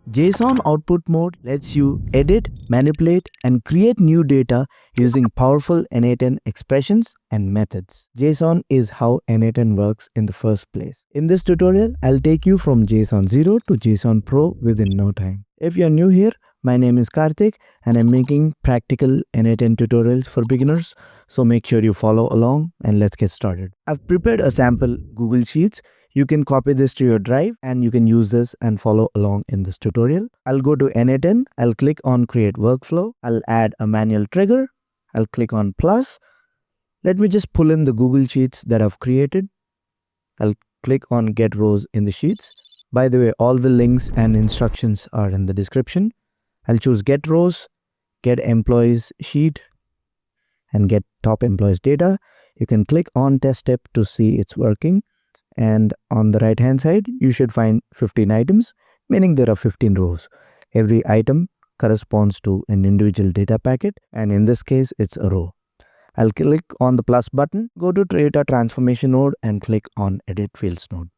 JSON output mode lets you edit, manipulate, and create new data using powerful n8n expressions and methods. JSON is how n8n works in the first place. In this tutorial, I'll take you from JSON 0 to JSON Pro within no time. If you're new here, my name is Karthik and I'm making practical n8n tutorials for beginners, so make sure you follow along and let's get started. I've prepared a sample Google Sheets. You can copy this to your drive and you can use this and follow along in this tutorial. I'll go to n8n, I'll click on create workflow, I'll add a manual trigger, I'll click on plus. Let me just pull in the Google Sheets that I've created. I'll click on get rows in the sheets. By the way, all the links and instructions are in the description. I'll choose get rows, get employees sheet, and get top employees data. You can click on test step to see it's working. And on the right hand side, you should find 15 items, meaning there are 15 rows. Every item corresponds to an individual data packet, and in this case, it's a row. I'll click on the plus button, go to data transformation node and click on edit fields node.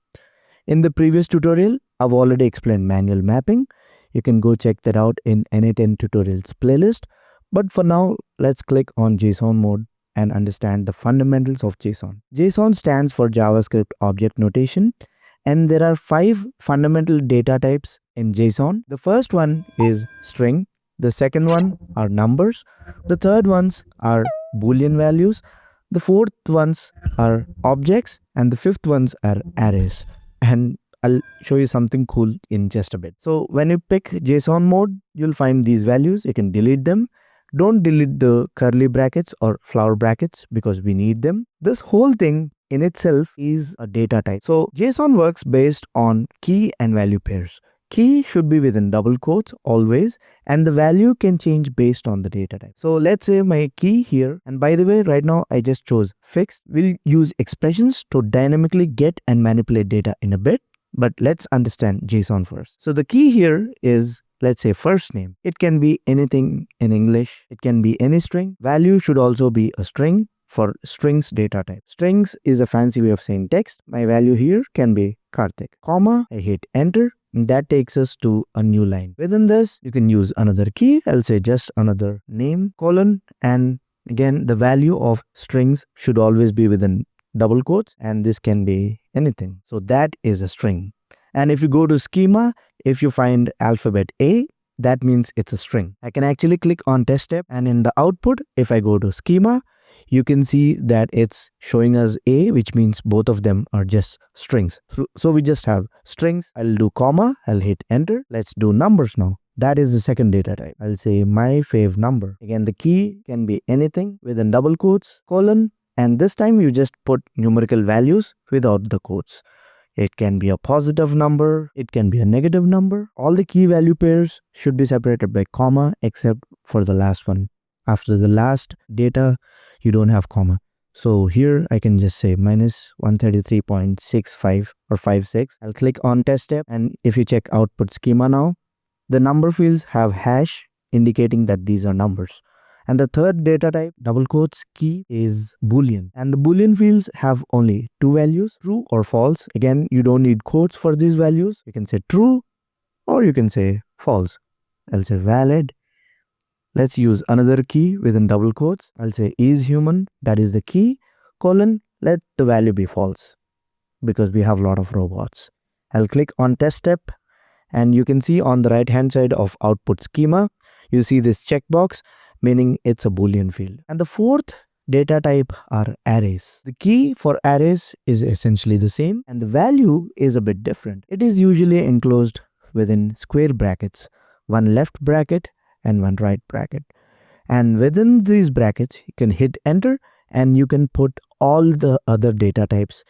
In the previous tutorial, I've already explained manual mapping. You can go check that out in n8n tutorials playlist. But for now, let's click on JSON mode and understand the fundamentals of JSON. JSON stands for JavaScript Object Notation, and there are 5 fundamental data types in JSON. The first one is string, the second one are numbers, the third ones are Boolean values, the fourth ones are objects, and the fifth ones are arrays. And I'll show you something cool in just a bit. So when you pick JSON mode, you'll find these values. You can delete them. Don't delete the curly brackets or flower brackets because we need them. This whole thing in itself is a data type. So JSON works based on key and value pairs. Key should be within double quotes always, and the value can change based on the data type. So let's say my key here, and by the way, right now I just chose fixed. We'll use expressions to dynamically get and manipulate data in a bit, but let's understand JSON first. So the key here is, let's say, first name. It can be anything in English. It can be any string. Value should also be a string for strings data type. Strings is a fancy way of saying text. My value here can be Karthik. Comma, I hit enter. And that takes us to a new line. Within this, you can use another key. I'll say just another name, colon. And again, the value of strings should always be within double quotes. And this can be anything. So that is a string. And if you go to schema, if you find alphabet A, that means it's a string. I can actually click on test step, and in the output, if I go to schema, you can see that it's showing us A, which means both of them are just strings. So we just have strings. I'll do comma, I'll hit enter. Let's do numbers now. That is the second data type. I'll say my fave number. Again, the key can be anything within double quotes, colon, and this time you just put numerical values without the quotes. It can be a positive number, it can be a negative number. All the key value pairs should be separated by comma except for the last one. After the last data, you don't have comma. So here I can just say minus 133.65 or 56. I'll click on test step, and if you check output schema now, the number fields have hash indicating that these are numbers. And the third data type, double quotes key, is Boolean. And the Boolean fields have only 2 values, true or false. Again, you don't need quotes for these values. You can say true or you can say false. I'll say valid. Let's use another key within double quotes. I'll say is human. That is the key. Colon, let the value be false because we have a lot of robots. I'll click on test step, and you can see on the right hand side of output schema, you see this checkbox, meaning it's a Boolean field. And the fourth data type are arrays. The key for arrays is essentially the same, and the value is a bit different. It is usually enclosed within square brackets, one left bracket and one right bracket. And within these brackets, you can hit enter and you can put all the other data types.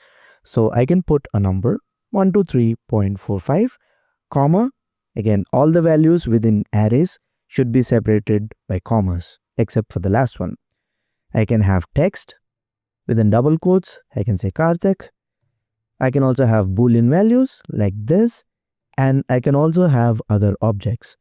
So I can put a number 123.45, comma, again, all the values within arrays should be separated by commas, except for the last one. I can have text within double quotes. I can say Karthik. I can also have Boolean values like this, and I can also have other objects.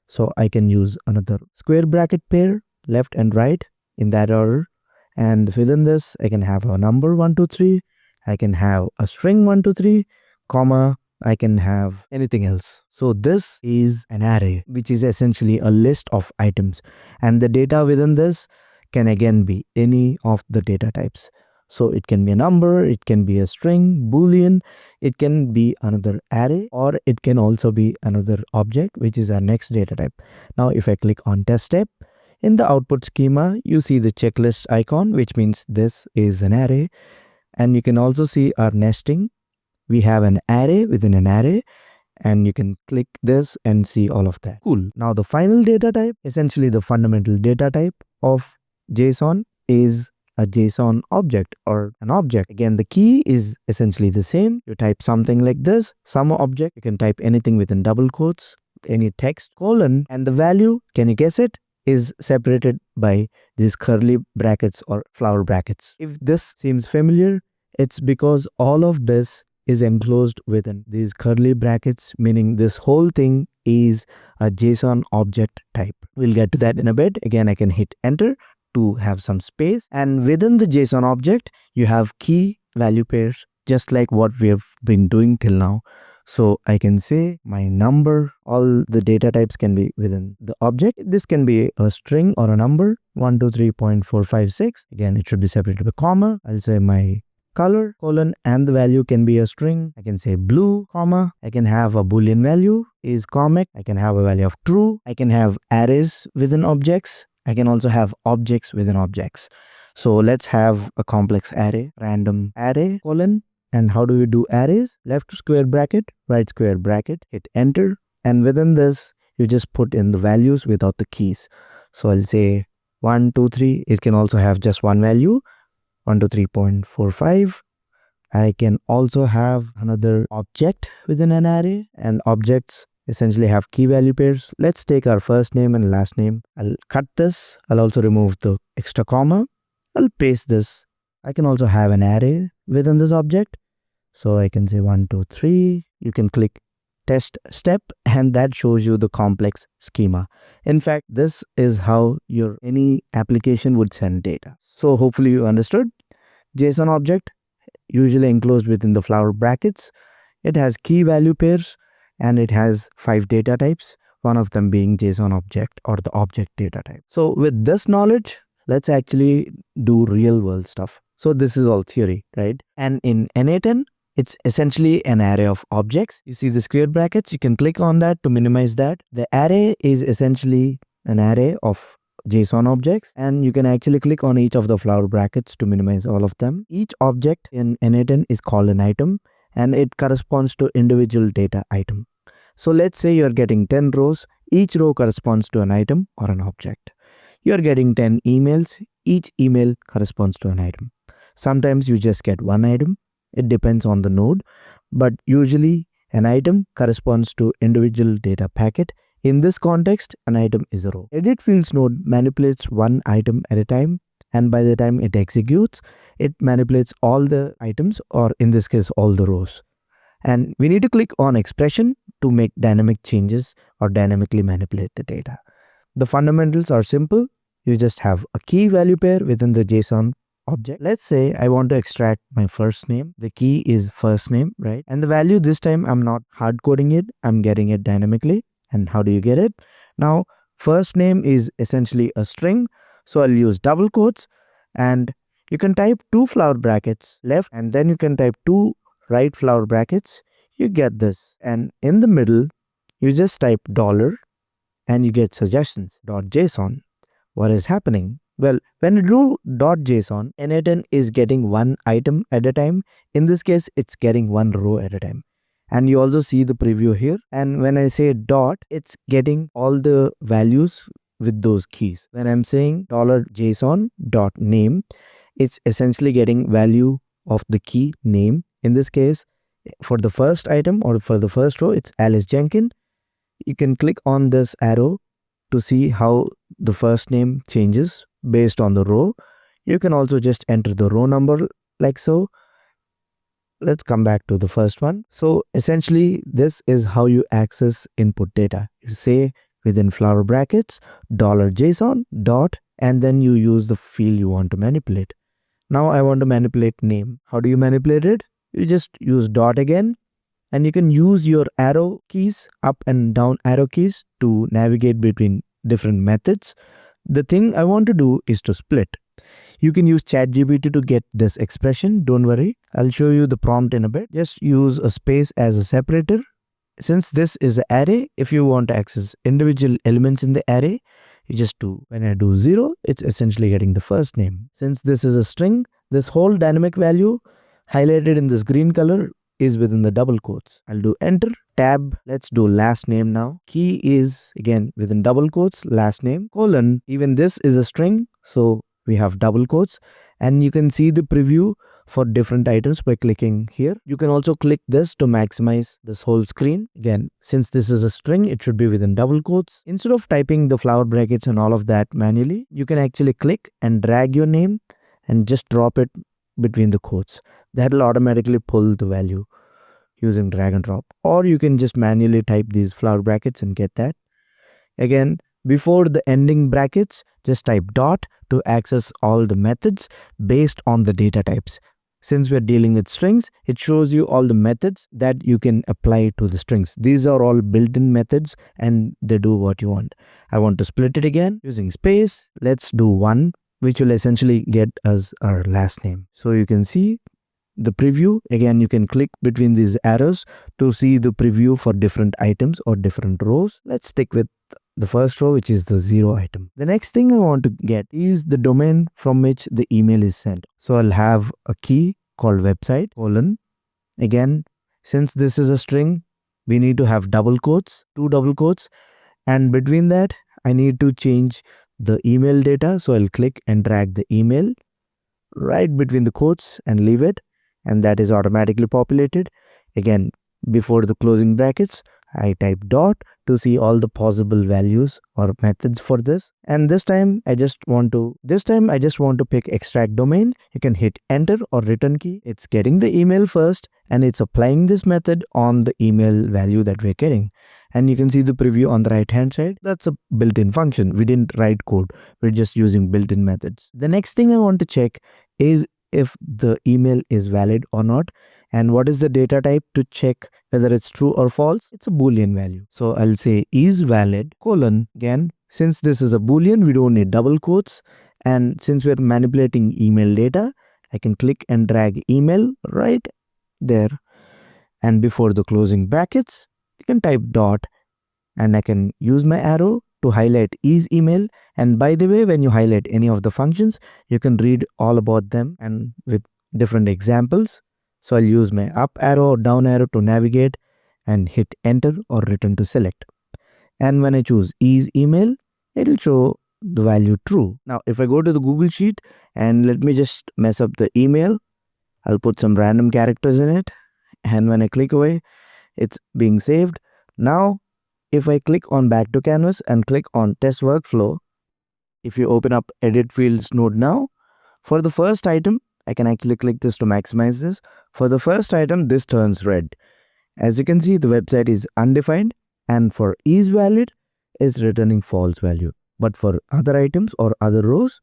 So I can use another square bracket pair, left and right in that order. And within this, I can have a number 123. I can have a string 123, comma, I can have anything else. So this is an array, which is essentially a list of items. And the data within this can again be any of the data types. So it can be a number, it can be a string, boolean, it can be another array, or it can also be another object, which is our next data type. Now, if I click on test step, in the output schema, you see the checklist icon, which means this is an array. And you can also see our nesting. We have an array within an array, and you can click this and see all of that. Cool. Now the final data type, essentially the fundamental data type of JSON, is a JSON object or an object. Again, the key is essentially the same. You type something like this, some object. You can type anything within double quotes, any text, colon, and the value, can you guess it, is separated by these curly brackets or flower brackets. If this seems familiar, it's because all of this is enclosed within these curly brackets, meaning this whole thing is a JSON object type. We'll get to that in a bit. Again, I can hit enter to have some space, and within the JSON object you have key value pairs, just like what we have been doing till now. So I can say my number, all the data types can be within the object. This can be a string or a number, 123.456. Again, it should be separated by comma. I'll say my color, colon, and the value can be a string. I can say blue, comma. I can have a boolean value is comic. I can have a value of true. I can have arrays within objects. I can also have objects within objects. So let's have a complex array, random array, colon. And how do we do arrays? Left square bracket, right square bracket, hit enter. And within this, you just put in the values without the keys. So I'll say 1, 2, 3. It can also have just one value, 123.45. I can also have another object within an array, and objects essentially have key value pairs. Let's take our first name and last name. I'll cut this. I'll also remove the extra comma. I'll paste this. I can also have an array within this object. So I can say 1, 2, 3. You can click test step, and that shows you the complex schema. In fact, this is how your any application would send data. So hopefully you understood. JSON object, usually enclosed within the flower brackets. It has key value pairs, and it has 5 data types, one of them being JSON object or the object data type. So with this knowledge, let's actually do real world stuff. So this is all theory, right? And in n8n, it's essentially an array of objects. You see the square brackets, you can click on that to minimize that. The array is essentially an array of JSON objects, and you can actually click on each of the flower brackets to minimize all of them. Each object in n8n is called an item, and it corresponds to individual data item. So let's say you're getting 10 rows, each row corresponds to an item or an object. You're getting 10 emails, each email corresponds to an item. Sometimes you just get one item. It depends on the node, but usually an item corresponds to individual data packet. In this context, an item is a row. Edit fields node manipulates one item at a time, and by the time it executes, it manipulates all the items, or in this case, all the rows. And we need to click on expression to make dynamic changes or dynamically manipulate the data. The fundamentals are simple. You just have a key value pair within the JSON object. Let's say I want to extract my first name. The key is first name, right? And the value this time, I'm not hard coding it. I'm getting it dynamically. And how do you get it? Now, first name is essentially a string. So I'll use double quotes, and you can type 2 flower brackets left, and then you can type 2 right flower brackets. You get this. And in the middle, you just type $, and you get suggestions, .json. What is happening? Well, when you do .json, n8n is getting one item at a time. In this case, it's getting one row at a time. And you also see the preview here. And when I say dot, it's getting all the values with those keys. When I'm saying $json.name, it's essentially getting value of the key name. In this case, for the first item or for the first row, it's Alice Jenkins. You can click on this arrow to see how the first name changes based on the row. You can also just enter the row number like so. Let's come back to the first one. So essentially, this is how you access input data. You say within flower brackets, $json dot, and then you use the field you want to manipulate. Now I want to manipulate name. How do you manipulate it? You just use dot again, And you can use your arrow keys, up and down arrow keys, to navigate between different methods. The thing I want to do is to split. You can use ChatGPT to get this expression. Don't worry, I'll show you the prompt in a bit. Just use a space as a separator. Since this is an array, if you want to access individual elements in the array, you just do, when I do 0, it's essentially getting the first name. Since this is a string, this whole dynamic value highlighted in this green color is within the double quotes. I'll do enter, tab, let's do last name now. Key is again within double quotes, last name, colon, even this is a string, so we have double quotes, and you can see the preview for different items by clicking here. You can also click this to maximize this whole screen. Again, since this is a string, it should be within double quotes. Instead of typing the flower brackets and all of that manually, you can actually click and drag your name and just drop it between the quotes. That will automatically pull the value using drag and drop. Or you can just manually type these flower brackets and get that. Again, before the ending brackets, just type dot to access all the methods based on the data types. Since we're dealing with strings, it shows you all the methods that you can apply to the strings. These are all built-in methods and they do what you want. I want to split it again using space. Let's do 1, which will essentially get us our last name. So you can see the preview. Again, you can click between these arrows to see the preview for different items or different rows. Let's stick with the first row, which is the 0 item. The next thing I want to get is the domain from which the email is sent. So I'll have a key called website, colon. Again, since this is a string, we need to have double quotes, 2 double quotes, and between that, I need to change the email data. So I'll click and drag the email right between the quotes and leave it, and that is automatically populated. Again, before the closing brackets, I type dot to see all the possible values or methods for this. And this time I just want to pick extract domain. You can hit enter or return key. It's getting the email first and it's applying this method on the email value that we're getting. And you can see the preview on the right hand side. That's a built-in function. We didn't write code. We're just using built-in methods. The next thing I want to check is if the email is valid or not. And what is the data type to check whether it's true or false? It's a Boolean value. So I'll say is valid, colon. Again, since this is a Boolean, we don't need double quotes. And since we're manipulating email data, I can click and drag email right there. And before the closing brackets, you can type dot and I can use my arrow to highlight is email. And by the way, when you highlight any of the functions, you can read all about them and with different examples. So I'll use my up arrow or down arrow to navigate and hit enter or return to select. And when I choose is email, it'll show the value true. Now, if I go to the Google Sheet and let me just mess up the email, I'll put some random characters in it. And when I click away, it's being saved. Now, if I click on back to canvas and click on test workflow, if you open up edit fields node now, for the first item, I can actually click this to maximize this. For the first item, this turns red. As you can see, the website is undefined, and for is valid, it's returning false value. But for other items or other rows,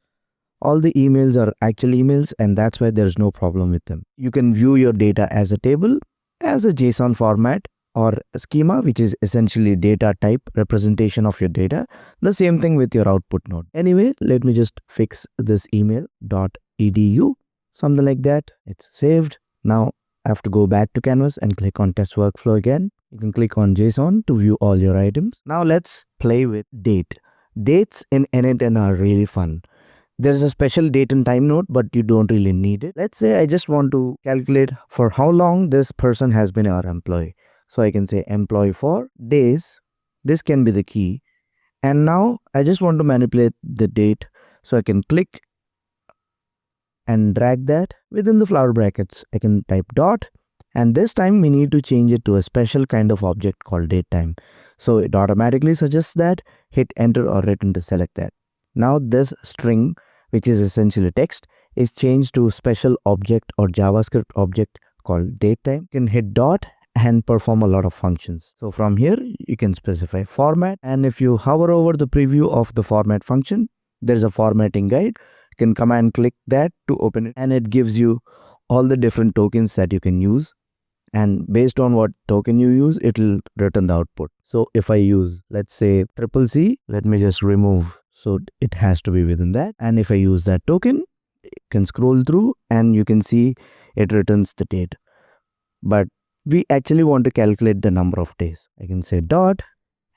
all the emails are actual emails, and that's why there's no problem with them. You can view your data as a table, as a JSON format, or a schema, which is essentially data type representation of your data. The same thing with your output node. Anyway, let me just fix this email.edu. Something like that. It's saved. Now I have to go back to canvas and click on test workflow again. You can click on JSON to view all your items. Now let's play with date. Dates in n8n are really fun. There's a special date and time node, but you don't really need it. Let's say I just want to calculate for how long this person has been our employee. So I can say employee for days. This can be the key. And now I just want to manipulate the date. So I can click and drag that within the flower brackets. I can type dot, and this time we need to change it to a special kind of object called datetime. So it automatically suggests that. Hit enter or return to select that. Now this string, which is essentially text, is changed to a special object or JavaScript object called datetime. You can hit dot and perform a lot of functions. So from here you can specify format, and if you hover over the preview of the format function, there's a formatting guide. You can command click that to open it, and it gives you all the different tokens that you can use and based on what token you use, it will return the output. So if I use, let's say, triple C, let me just remove. So it has to be within that. And if I use that token, you can scroll through and you can see it returns the date. But we actually want to calculate the number of days. I can say dot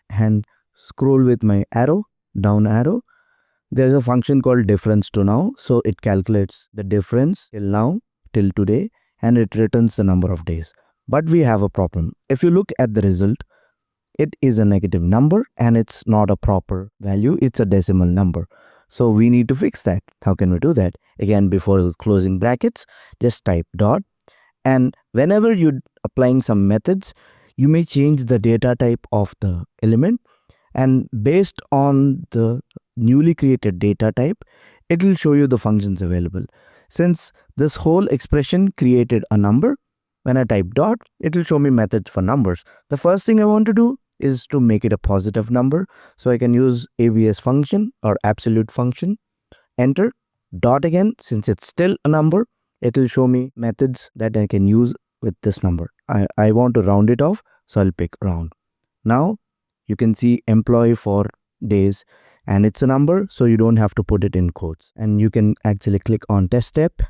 and scroll with my arrow, down arrow. There's a function called difference to now. So it calculates the difference till now, till today, and it returns the number of days. But we have a problem. If you look at the result, it is a negative number and it's not a proper value. It's a decimal number. So we need to fix that. How can we do that? Again, before closing brackets, just type dot. And whenever you're applying some methods, you may change the data type of the element. And based on the newly created data type, it will show you the functions available. Since this whole expression created a number, when I type dot, it will show me methods for numbers. The first thing I want to do is to make it a positive number. So I can use ABS function or absolute function, enter, dot again. Since it's still a number, it will show me methods that I can use with this number. I want to round it off, so I'll pick round. Now you can see employee for days and it's a number, so you don't have to put it in quotes. And you can actually click on test step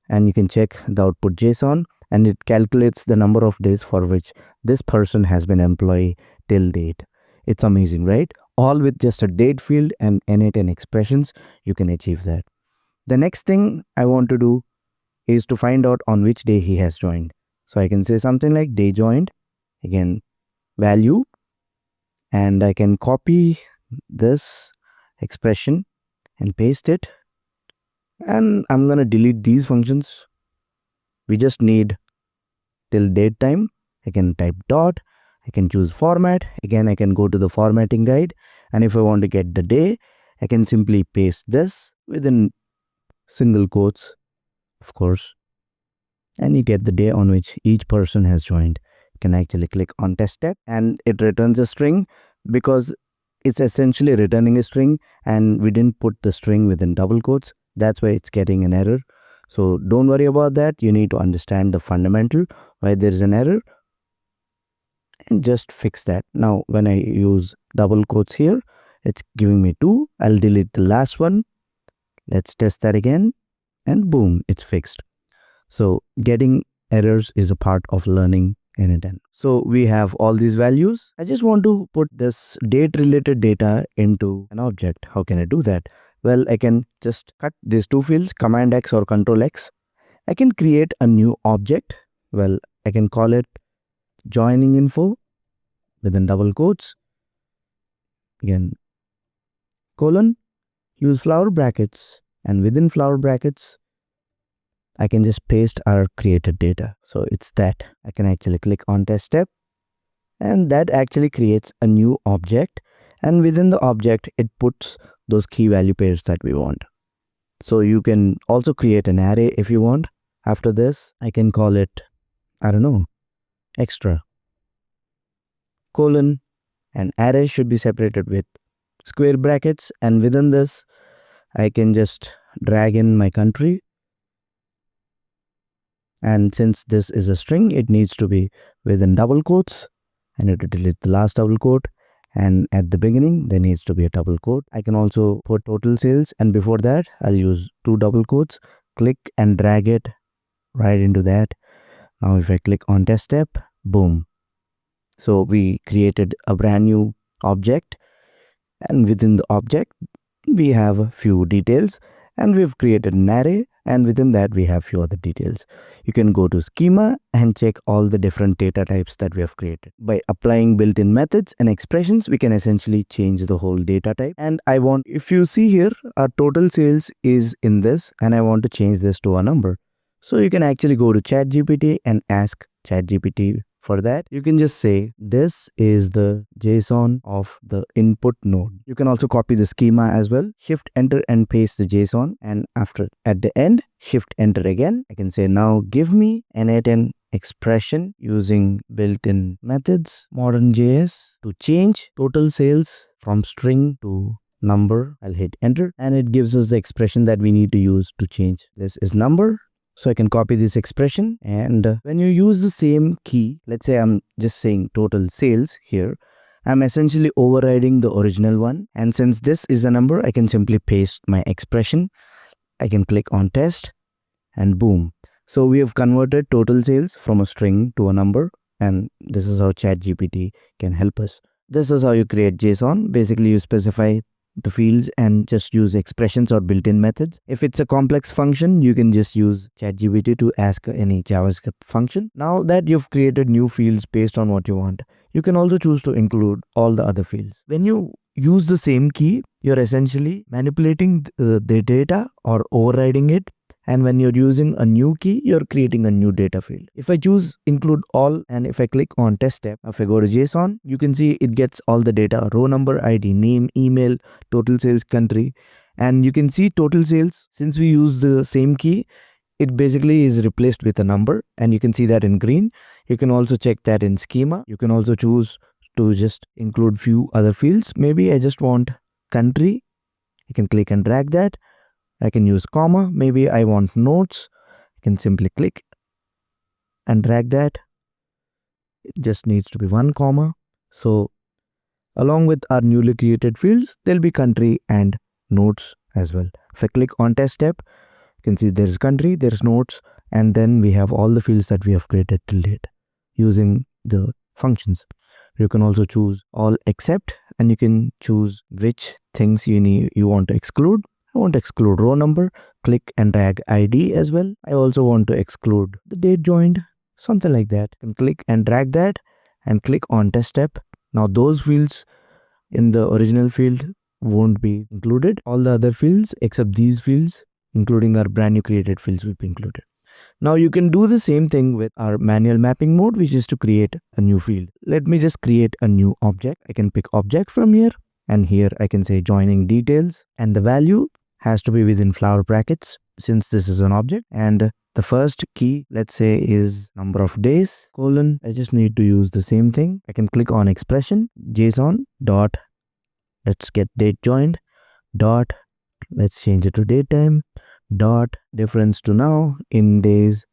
and you can check the output JSON, and it calculates the number of days for which this person has been employee till date. It's amazing, right? All with just a date field and n8n expressions, you can achieve that. The next thing I want to do is to find out on which day he has joined. So I can say something like day joined, again value, and I can copy this expression and paste it. And I'm going to delete these functions. We just need till date time. I can type dot, I can choose format. Again, I can go to the formatting guide. And if I want to get the day, I can simply paste this within single quotes, of course. And you get the day on which each person has joined. You can actually click on test step and it returns a string because it's essentially returning a string and we didn't put the string within double quotes. That's why it's getting an error. So don't worry about that. You need to understand the fundamental why there is an error and just fix that. Now, when I use double quotes here, it's giving me 2. I'll delete the last one. Let's test that again and boom, it's fixed. So getting errors is a part of learning n8n. So we have all these values. I just want to put this date related data into an object. How can I do that? Well, I can just cut these two fields, Command X or Control X. I can create a new object. Well, I can call it joining info within double quotes. Again, colon, use flower brackets, and within flower brackets, I can just paste our created data. So it's that. I can actually click on test step and that actually creates a new object, and within the object it puts those key value pairs that we want. So you can also create an array if you want. After this, I can call it, I don't know, extra, colon, and array should be separated with square brackets, and within this I can just drag in my country. And since this is a string, it needs to be within double quotes. I need to delete the last double quote, and at the beginning there needs to be a double quote. I can also put total sales, and before that I'll use 2 double quotes, click and drag it right into that. Now if I click on test step, boom. So we created a brand new object, and within the object we have a few details, and we've created an array, and within that we have few other details. You can go to schema and check all the different data types that we have created. By applying built-in methods and expressions, we can essentially change the whole data type. And if you see here, our total sales is in this, and I want to change this to a number. So you can actually go to ChatGPT and ask ChatGPT for that. You can just say, this is the JSON of the input node. You can also copy the schema as well. Shift enter and paste the JSON. And at the end, shift enter again. I can say, now give me an n8n expression using built-in methods, modern JS, to change total sales from string to number. I'll hit enter and it gives us the expression that we need to use to change. This is number So I can copy this expression, and when you use the same key, let's say I'm just saying total sales here, I'm essentially overriding the original one. And since this is a number, I can simply paste my expression. I can click on test and boom. So we have converted total sales from a string to a number, and this is how ChatGPT can help us. This is how you create JSON. Basically, you specify the fields and just use expressions or built-in methods. If it's a complex function, you can just use ChatGPT to ask any JavaScript function. Now that you've created new fields based on what you want, you can also choose to include all the other fields. When you use the same key, you're essentially manipulating the data or overriding it. And when you're using a new key, you're creating a new data field. If I choose include all, and if I click on test tab, if I go to JSON, you can see it gets all the data: row number, ID, name, email, total sales, country. And you can see total sales, since we use the same key, it basically is replaced with a number, and you can see that in green. You can also check that in schema. You can also choose to just include few other fields. Maybe I just want country. You can click and drag that. I can use comma. Maybe I want notes. I can simply click and drag that. It just needs to be one comma. So along with our newly created fields, there'll be country and notes as well. If I click on test tab, you can see there's country, there's notes, and then we have all the fields that we have created till date using the functions. You can also choose all except, and you can choose which things you want to exclude. I want to exclude row number, click and drag ID as well. I also want to exclude the date joined, something like that. You can click and drag that and click on test tab. Now those fields in the original field won't be included. All the other fields except these fields, including our brand new created fields, will be included. Now you can do the same thing with our manual mapping mode, which is to create a new field. Let me just create a new object. I can pick object from here, and here I can say joining details, and the value has to be within flower brackets since this is an object. And the first key, let's say, is number of days, colon. I just need to use the same thing. I can click on expression, JSON dot, let's get date joined, dot, let's change it to date time, dot, difference to now in days.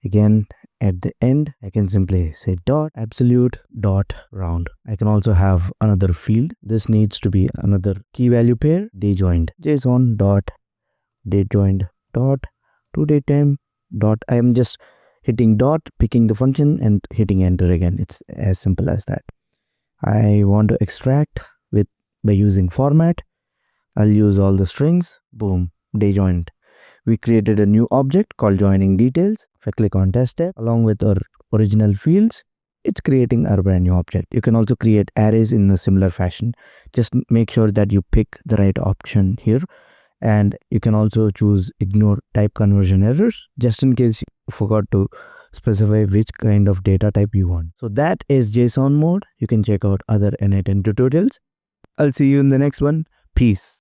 Again, at the end, I can simply say dot, absolute, dot, round. I can also have another field. This needs to be another key value pair, day joined, JSON dot, date joined, dot, to date time, dot. I am just hitting dot, picking the function and hitting enter again. It's as simple as that. I want to extract by using format. I'll use all the strings. Boom, day joined. We created a new object called joining details. If I click on test tab, along with our original fields, it's creating our brand new object. You can also create arrays in a similar fashion. Just make sure that you pick the right option here. And you can also choose ignore type conversion errors, just in case you forgot to specify which kind of data type you want. So that is JSON mode. You can check out other n8n tutorials. I'll see you in the next one. Peace.